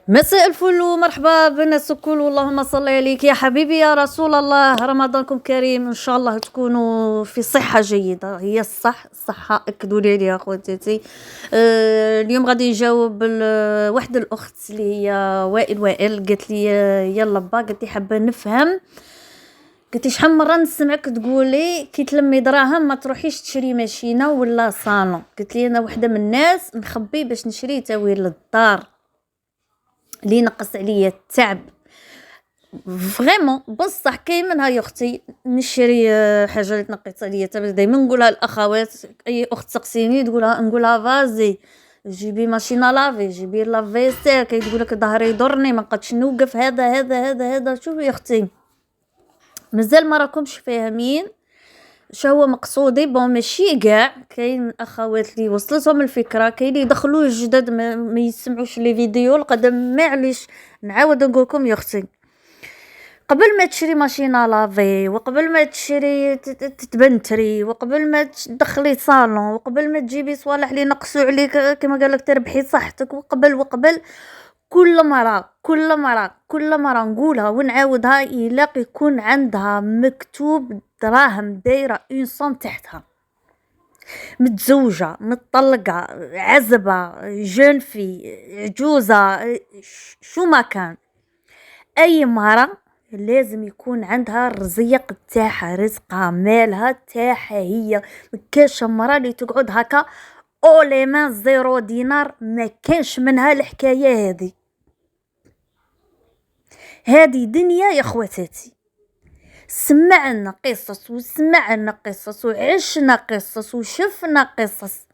مساء الفل ومرحبا بالناس الكل، اللهم صل عليك يا حبيبي يا رسول الله. رمضانكم كريم ان شاء الله تكونوا في صحة جيدة. هي الصحة اكدوا لي عليها خواتاتي. اليوم غادي نجاوب واحدة الاخت اللي هي وائل قالت لي يلا با، قالت لي حابة نفهم، قلت لي شحال مره نسمعك تقولي كي تلمي دراهم ما تروحيش تشري ماشينه ولا صالون. قلت لي انا وحده من الناس نخبي باش نشري تاويل للدار اللي نقص عليا التعب فريمون. بصح كاين منها يا اختي نشري حاجه اللي تنقص عليا التعب. دائما نقولها الاخوات، اي اخت تسقسيني نقولها فازي جيبي ماشينه لافي، جيبي لافيسير. كي تقول لك ظهري يضرني ما نقدش نوقف، هذا شوفي يا اختي مازال ما راكمش فاهمين شو هو مقصودي. بون ماشي كاع، كاين الاخوات اللي وصلتهم الفكره، كاين اللي يدخلوا الجدد ما يسمعوش لي فيديو القدم. معليش نعاود نقول لكم يا اختي، قبل ما تشري ماشينه لافي، وقبل ما تشري تبنتري، وقبل ما تدخلي صالون، وقبل ما تجيبي صوالح اللي نقصوا عليك كما قال لك تربحي صحتك، وقبل كل مرة نقولها ونعاودها، إلا يكون عندها مكتوب دراهم دايرة اون سون تحتها، متزوجة مطلقة عزبة جون في عجوزة، شو ما كان أي مرة لازم يكون عندها الرزيق تاعها، رزقها مالها تاعها هي. مكاش مرة اللي تقعد هكا اولي مان زيرو دينار، ما كانش منها الحكاية هذه دنيا يا خواتاتي. سمعنا قصص وسمعنا قصص وعشنا قصص وشفنا قصص.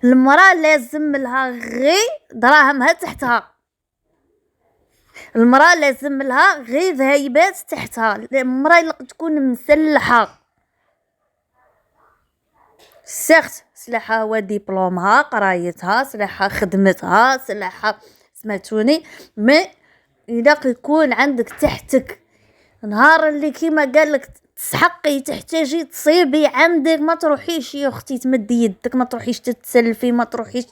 المرأة لازم لها غي دراهمها تحتها، المرأة لازم لها غي ذهيبات تحتها. المرأة تكون مسلحة سيرت، سلاحها هو دبلومها قرايتها، سلاحها خدمتها، سلاحها سمعتوني. ما اذا يكون عندك تحتك نهار اللي كيما قالك تسحقي تحتاجي تصيبي عندك، ما تروحيش يا اختي تمدي يدك، ما تروحيش تتسلفي، ما تروحيش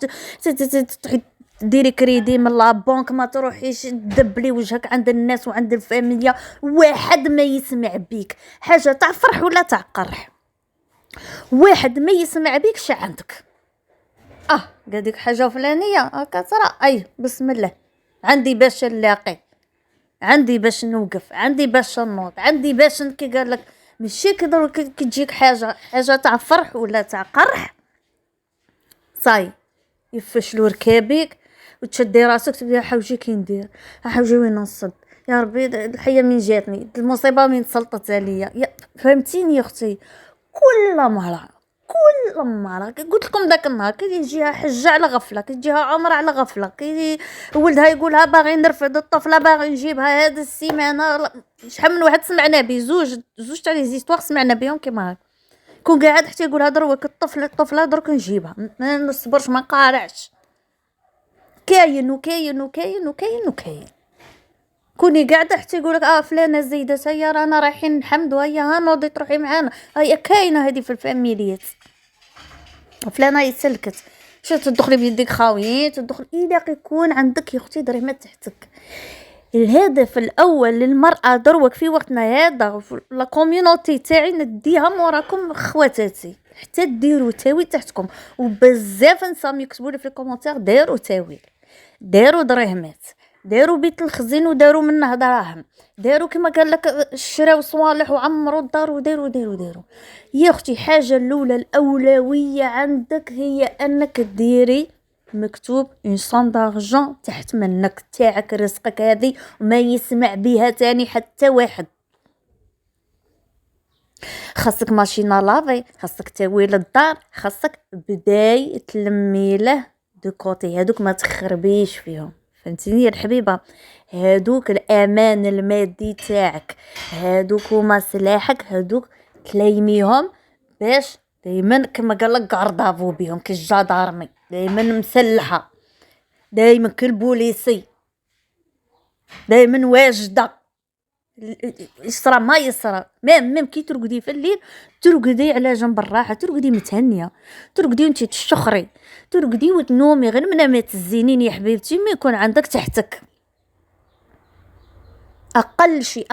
ديري كريدي من لابونك، ما تروحيش تدبلي وجهك عند الناس وعند الفاميليا. واحد ما يسمع بيك حاجه تاع فرح ولا تاع قرح، واحد ما يسمع بيك شا عندك قالك حاجه فلانيه كترى اي بسم الله، عندي باش نلاقي، عندي باش نوقف، عندي باش نوض، عندي باش كي قال لك ماشي كي تجيك حاجه تاع فرح ولا تاع قرح صاي يفشلوا ركابيك وتشدي راسك تبدا حوجي كي ندير، حوجي وين نصد، يا ربي الحيه من جاتني، المصيبه من سلطت عليا. فهمتيني يا اختي؟ كل مرة قلت لكم داك النهار كي يجيها حجه على غفله، كي يجيها عمره على غفله، كي ولدها يقولها باغي نرفد الطفله، باغي نجيبها هذه السيمانه. شحال من واحد سمعنا به، زوج تاع لي زيستوار سمعنا بهم كيما هكا. كون قاعد حتى يقولها دروك الطفله درك نجيبها، ما نصبرش ما نقارعش. كاين كوني قاعده حتى يقولك فلانه زيده هيا رانا رايحين نحمدوا، هيا ها نوضي تروحي معانا، هيا كاينه هذه في الفاميليات. فلانه يسلكت شو تدخلي بيديك خاويين، تدخل الا يكون عندك يا اختي درهمات تحتك. الهدف الاول للمراه دروك في وقتنا هذا لا كوميونيتي تاعي نديها موراكم خواتاتي، حتى ديروا تاويل تحتكم. وبزاف نسام يكتبوا لي في الكومونتير داروا تاويل، داروا درهمات، داروا بيت الخزين وداروا منه دراهم، داروا كما قال لك شراو صوالح وعمروا الدار وداروا. يا اختي حاجه الاولى الاولويه عندك هي انك ديري مكتوب اون سون دارجون تحت منك تاعك رزقك هذه، وما يسمع بها تاني حتى واحد. خاصك ماشينه لافي، خاصك تاويل الدار، خاصك بداي تلمي له دو كوتي، هادوك ما تخربيش فيهم. فهمتيني يا الحبيبه؟ هادوك الامان المادي تاعك، هادوك هما سلاحك، هادوك تليميهم باش دايما كما قال لك غاردافو بهم كالجدارمي، دايما مسلحه، دايما كالبوليسي، دايما واجده. يصرى ما يصرى، ميم كي ترقدي في الليل ترقدي على جنب الراحه، ترقدي متهنيه، ترقدي وانت تشخري، ترقدي وتنومي غير من ما تزينين يا حبيبتي، ما يكون عندك تحتك اقل شيء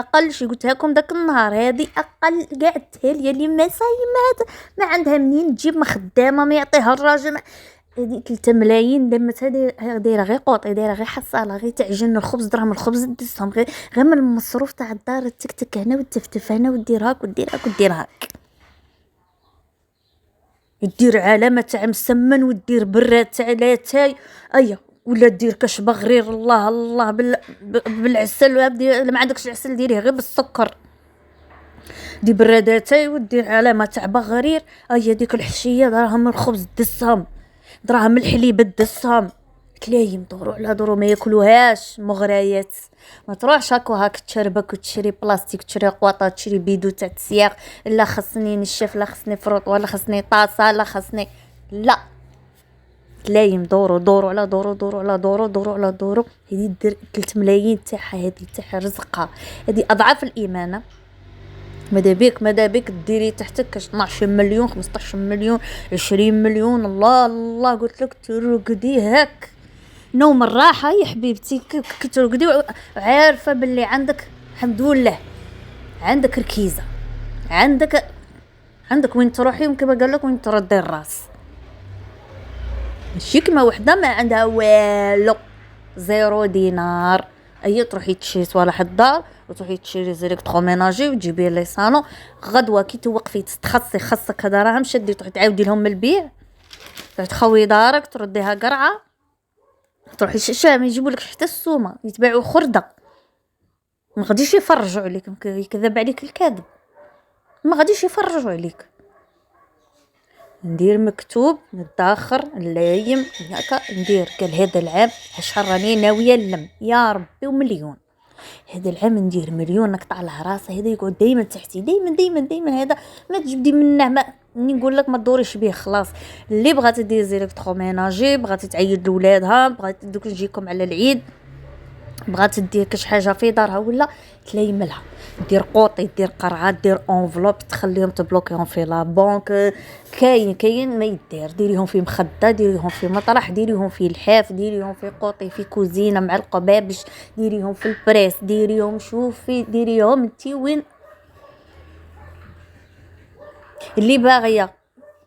قلتها لكم داك النهار، هذه اقل كاع التاليه اللي ما صايمه ما عندها منين تجيب، ما خدامه ما يعطيها الراجل، هذه 3 ملايين دمتها دايره غير قوطي، دايره غير حصاله، غير تعجن الخبز، درهم الخبز دزهم غير من المصروف تاع الدار، التكتك هنا والتفتف هنا، ودير هاك ودير هاك ودير هاك، دير علامه تاع مسمن، ودير براد تاع لاتاي ولا دير كاش بغرير، الله بالعسل، ولا ما عندكش عسل ديريه غير بالسكر، دي براداتي ودير علامه تاع بغرير، ديك الحشيه دراهم الخبز دسهم، دراهم الحليب دسهم، تلايم دورو على دورو ما ياكلوهاش مغريات، ما تروحش هاك تشربك وتشري بلاستيك، تشري قواطه، تشري بيدو تاع السياق، لا خصني نشف، لا خصني فروط، ولا خصني طاسه، لا خصني، لا تلايم دورو على دورو على دورو، هذه دير 3 ملايين تاعها، هذه تاع رزقها، هذه اضعاف الامانه. ماذا بيك ديري تحتك 12 مليون 15 مليون 20 مليون، الله قلت لك ترقدي هاك نوم الراحه يا حبيبتي، كي ترقدي عارفه باللي عندك الحمد لله، عندك ركيزه، عندك وين تروحي، كما قال لك وين تردي الراس، ماشي كما وحده ما عندها والو، 0 دينار، تروحي تشري صوالح الدار، وتروحي تشري زيليكترو ميناجي وتجيبيه لي صالون، غدوه كي توقفي تستخصي خاصك دراهم شدي تروحي تعاودي لهم البيع، تخوي دارك ترديها قرعه، تروحي ما يجيبوا لك حتى السومه، يتباعوا خرده، ما غاديش يفرجوا عليك، يكذب عليك الكذب، ما غاديش يفرجوا عليك. ندير مكتوب متاخر نلايم هكا، ندير قال هذا العام شحال راني ناويه نلم يا ربي ومليون، هذا العام ندير مليون، نقطع له راسه، هذا يقعد دائما تحتي، دائما هذا ما تجبدي منه، ما نقول لك ما تدوريش به خلاص. اللي بغات دير زيليكترو ميناجي، بغات تعيد لولادها، بغات دوك نجيكم على العيد، بغات دير كاش حاجه في دارها ولا تلايم لها، دير قوطي، دير قرعه، دير انفلوب، تخليهم تبلوكيهم في لا بنك، كاين ما يدير، ديريهم في مخده، ديريهم في مطرح، ديريهم في لحاف، ديريهم في قوطي، في كوزينه مع القبابش، ديريهم في البريس، ديريهم شوفي، ديريهم انتي وين اللي باغيه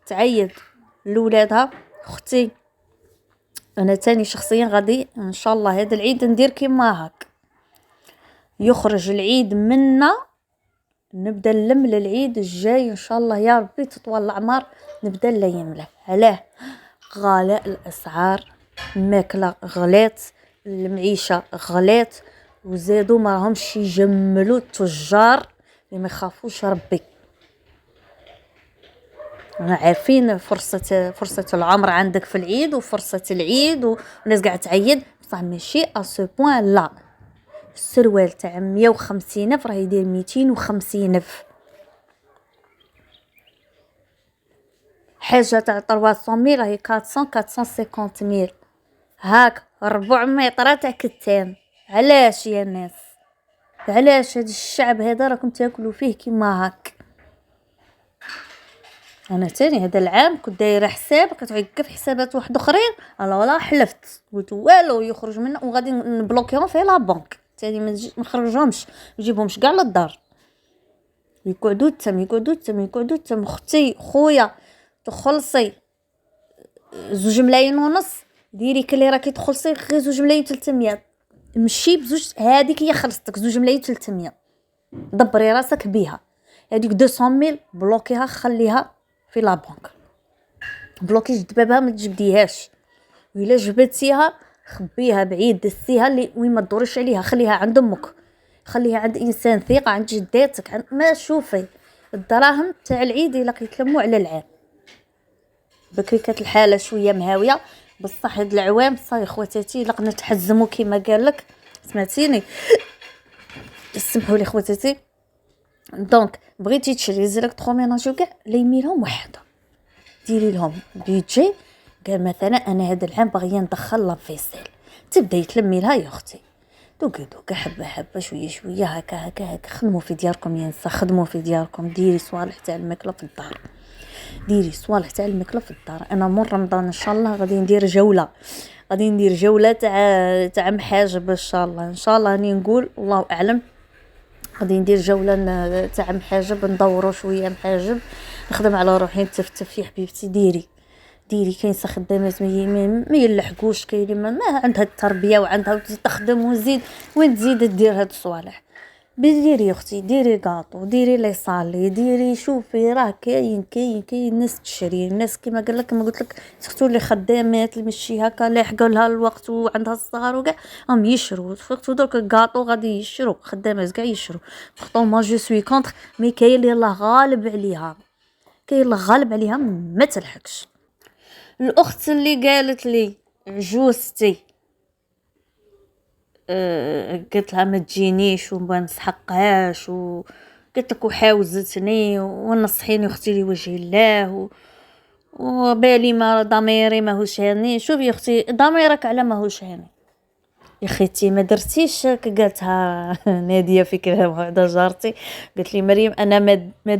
تعيد لولادها. اختي انا تاني شخصيا غادي ان شاء الله هذا العيد ندير كيما هاك، يخرج العيد منا نبدا نلم للعيد الجاي ان شاء الله يا ربي تطول العمر، نبدا نليم له. علاه؟ غلاء الاسعار، الماكله غلات، المعيشه غلات، وزادوا ما راهمش يجملوا التجار اللي ما يخافوش ربي. انا عارفين فرصه العمر عندك في العيد، وفرصه العيد والناس قاعده تعيد، بصح ماشي سو بوين. لا، السروال تاع 150 الف راه يدير 250 الف، حاجه تاع 300 راهي 450 ميل، هاك 4 متر تاع كتان. علاش يا ناس؟ علاش هذا الشعب هذا راكم تاكلوا فيه كيما هاك؟ انا تاني هذا العام كنت دايره حساب، كتعقف حسابات واحد اخرين، انا ولا حلفت قلت والو يخرج منه، وغادي نبلوكيهم في لا بنك تاني، ما نخرجهمش، نجيبهمش كاع للدار، يقعدوا تم. اختي خويا تخلصي 2 ملايين ونص، ديري كلي راكي تخلصي غير 2 ملايين 300، مشي بزوج، هذيك هي خلصتك 2 ملايين 300، دبري راسك بها. هذيك 200 ميل بلوكيها، خليها في لا بنك، بلوكي جدبابها ما تجبديهاش، وإلا جبدتيها خبيها بعيد، دسيها اللي وين ما تدوريش عليها، خليها عند امك، خليها عند انسان ثقه، عند جداتك، ما شوفي الدراهم تاع العيد الا كيتلموا على العام. بكري كانت الحاله شويه مهاويه، بصح هاد العوام صاي خواتاتي لقنا تحزموا كيما قال لك، سمعتيني؟ سمحوا لي خواتاتي. دونك بغيتي تشري زيليكترو ميناجي وكاع ليمي لهم وحده، ديري لهم بيدجي، قال مثلا انا هذا العام باغيه ندخل لافيسيل، تبداي تلمي لها يا اختي، دوكا حبه حبه شويه شويه هكا خدموا في دياركم يا نسا، خدموا في دياركم، ديري صوالح تاع الماكله في الدار، ديري صوالح تاع الماكله في الدار. انا مور رمضان ان شاء الله غادي ندير جوله، غادي ندير جوله تاع محاجب ان شاء الله، ان شاء الله راني نقول الله اعلم. غادي ندير جوله تاع محاجب، ندوروا شويه محاجب، نخدم على روحي نتفتف يا حبيبتي. ديري كاين خدامات ما يلحقوش، كاين ما عندها التربيه وعندها تخدم وزيد وين تزيد دير هاد الصوالح. ديري اختي، ديري كاطو، ديري لي صالي، ديري شوفي راه كاين ناس تشري، الناس كيما قال لك كما قلت لك سختو اللي خدامات اللي ماشي هكا لاحقه لها الوقت وعندها الصغار وكاع هم يشرو. فقتو درك الكاطو غادي يشرو، خدامات كاع يشرو. بورطون ما جو سوي كونطر، مي كاين اللي الله غالب عليها، كاين اللي غالب عليها ما تلحقش. الاخت اللي قالت لي عجوزتي قلت لها ما تجينيش وما نسحقهاش قلت لك وحاوزتني ونصحيني اختي لوجه الله وبالي ما ضميري ماهوش هاني. شوفي يا اختي ضميرك على ماهوش هاني يا خيتي، ما درتيش قالتها ناديه في كلام هذا جارتي، قالت لي مريم انا ما